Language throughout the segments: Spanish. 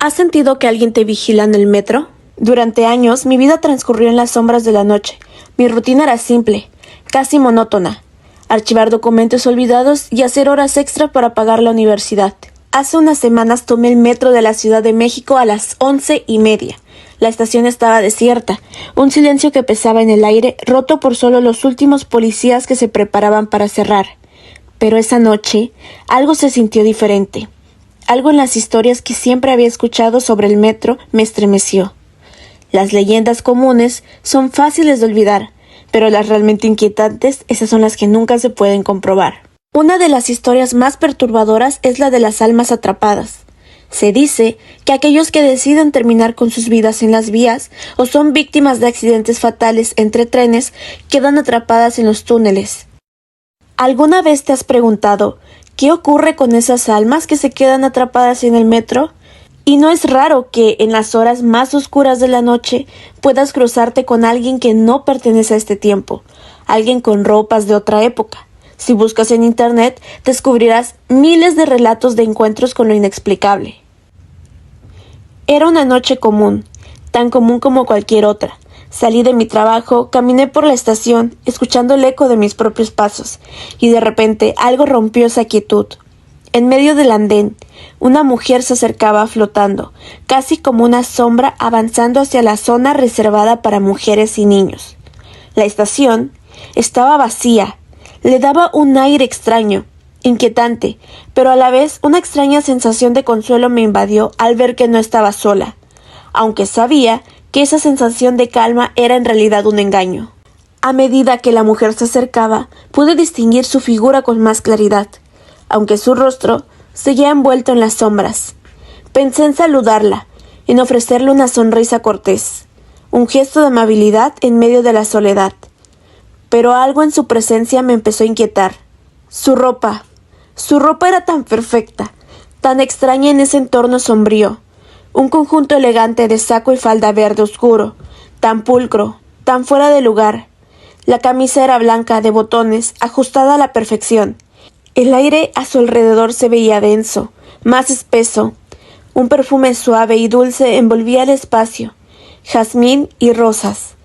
¿Has sentido que alguien te vigila en el metro? Durante años, mi vida transcurrió en las sombras de la noche. Mi rutina era simple, casi monótona. Archivar documentos olvidados y hacer horas extra para pagar la universidad. Hace unas semanas tomé el metro de la Ciudad de México a las 11:30. La estación estaba desierta, un silencio que pesaba en el aire, roto por solo los últimos policías que se preparaban para cerrar. Pero esa noche, algo se sintió diferente. Algo en las historias que siempre había escuchado sobre el metro me estremeció. Las leyendas comunes son fáciles de olvidar, pero las realmente inquietantes, esas son las que nunca se pueden comprobar. Una de las historias más perturbadoras es la de las almas atrapadas. Se dice que aquellos que deciden terminar con sus vidas en las vías o son víctimas de accidentes fatales entre trenes quedan atrapadas en los túneles. ¿Alguna vez te has preguntado qué ocurre con esas almas que se quedan atrapadas en el metro? Y no es raro que en las horas más oscuras de la noche puedas cruzarte con alguien que no pertenece a este tiempo, alguien con ropas de otra época. Si buscas en internet, descubrirás miles de relatos de encuentros con lo inexplicable. Era una noche común, tan común como cualquier otra. Salí de mi trabajo, caminé por la estación, escuchando el eco de mis propios pasos, y de repente algo rompió esa quietud. En medio del andén, una mujer se acercaba flotando, casi como una sombra avanzando hacia la zona reservada para mujeres y niños. La estación estaba vacía. Le daba un aire extraño, inquietante, pero a la vez una extraña sensación de consuelo me invadió al ver que no estaba sola, aunque sabía que esa sensación de calma era en realidad un engaño. A medida que la mujer se acercaba, pude distinguir su figura con más claridad, aunque su rostro seguía envuelto en las sombras. Pensé en saludarla, en ofrecerle una sonrisa cortés, un gesto de amabilidad en medio de la soledad. Pero algo en su presencia me empezó a inquietar. Su ropa era tan perfecta, tan extraña en ese entorno sombrío. Un conjunto elegante de saco y falda verde oscuro, tan pulcro, tan fuera de lugar. La camisa era blanca, de botones, ajustada a la perfección. El aire a su alrededor se veía denso, más espeso. Un perfume suave y dulce envolvía el espacio, jazmín y rosas.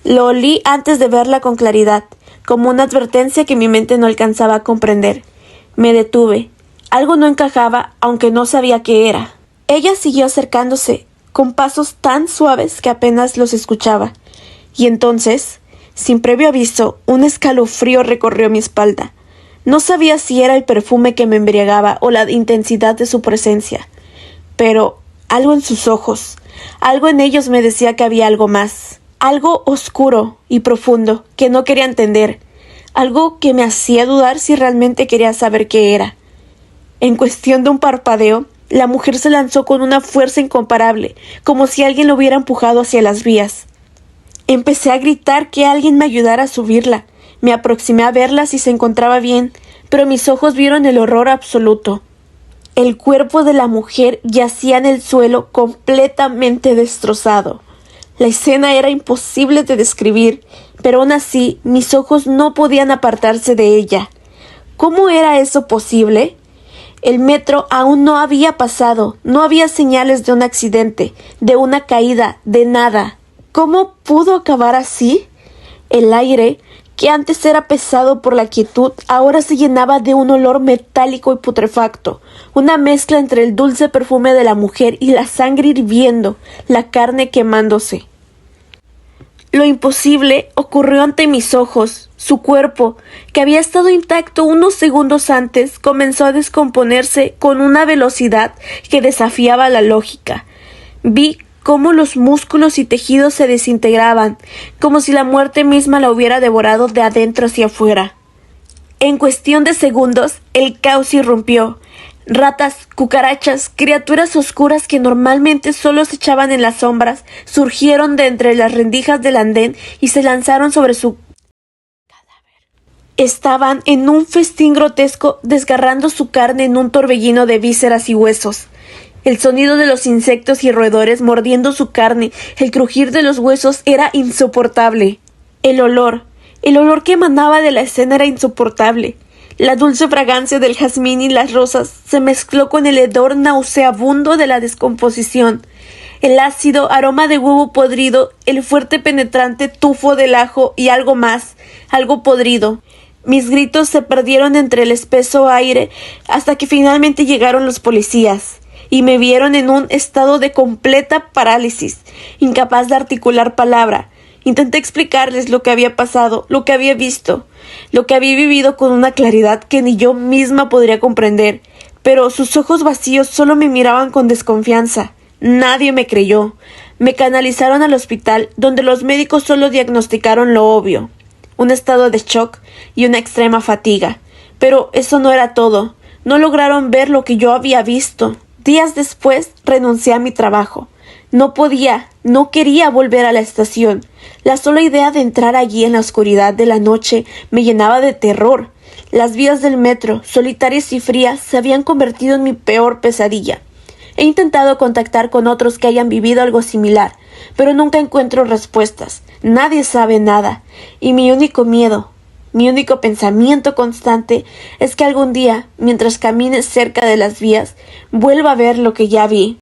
Lo olí antes de verla con claridad, como una advertencia que mi mente no alcanzaba a comprender. Me detuve. Algo no encajaba, aunque no sabía qué era. Ella siguió acercándose, con pasos tan suaves que apenas los escuchaba. Y entonces, sin previo aviso, un escalofrío recorrió mi espalda. No sabía si era el perfume que me embriagaba o la intensidad de su presencia. Pero algo en sus ojos, algo en ellos me decía que había algo más. Algo oscuro y profundo que no quería entender, algo que me hacía dudar si realmente quería saber qué era. En cuestión de un parpadeo, la mujer se lanzó con una fuerza incomparable, como si alguien lo hubiera empujado hacia las vías. Empecé a gritar que alguien me ayudara a subirla. Me aproximé a verla si se encontraba bien, pero mis ojos vieron el horror absoluto. El cuerpo de la mujer yacía en el suelo completamente destrozado. La escena era imposible de describir, pero aún así mis ojos no podían apartarse de ella. ¿Cómo era eso posible? El metro aún no había pasado, no había señales de un accidente, de una caída, de nada. ¿Cómo pudo acabar así? El aire, que antes era pesado por la quietud, ahora se llenaba de un olor metálico y putrefacto, una mezcla entre el dulce perfume de la mujer y la sangre hirviendo, la carne quemándose. Lo imposible ocurrió ante mis ojos. Su cuerpo, que había estado intacto unos segundos antes, comenzó a descomponerse con una velocidad que desafiaba la lógica. Vi cómo los músculos y tejidos se desintegraban, como si la muerte misma la hubiera devorado de adentro hacia afuera. En cuestión de segundos, el caos irrumpió. Ratas, cucarachas, criaturas oscuras que normalmente solo se echaban en las sombras, surgieron de entre las rendijas del andén y se lanzaron sobre su cadáver. Estaban en un festín grotesco, desgarrando su carne en un torbellino de vísceras y huesos. El sonido de los insectos y roedores mordiendo su carne, el crujir de los huesos era insoportable. El olor que emanaba de la escena era insoportable. La dulce fragancia del jazmín y las rosas se mezcló con el hedor nauseabundo de la descomposición. El ácido aroma de huevo podrido, el fuerte penetrante tufo del ajo y algo más, algo podrido. Mis gritos se perdieron entre el espeso aire hasta que finalmente llegaron los policías y me vieron en un estado de completa parálisis, incapaz de articular palabra. Intenté explicarles lo que había pasado, lo que había visto, lo que había vivido con una claridad que ni yo misma podría comprender, pero sus ojos vacíos solo me miraban con desconfianza. Nadie me creyó. Me canalizaron al hospital, donde los médicos solo diagnosticaron lo obvio, un estado de shock y una extrema fatiga. Pero eso no era todo. No lograron ver lo que yo había visto. Días después renuncié a mi trabajo. No quería volver a la estación. La sola idea de entrar allí en la oscuridad de la noche me llenaba de terror. Las vías del metro, solitarias y frías, se habían convertido en mi peor pesadilla. He intentado contactar con otros que hayan vivido algo similar, pero nunca encuentro respuestas. Nadie sabe nada. Y mi único miedo, mi único pensamiento constante es que algún día, mientras camine cerca de las vías, vuelva a ver lo que ya vi.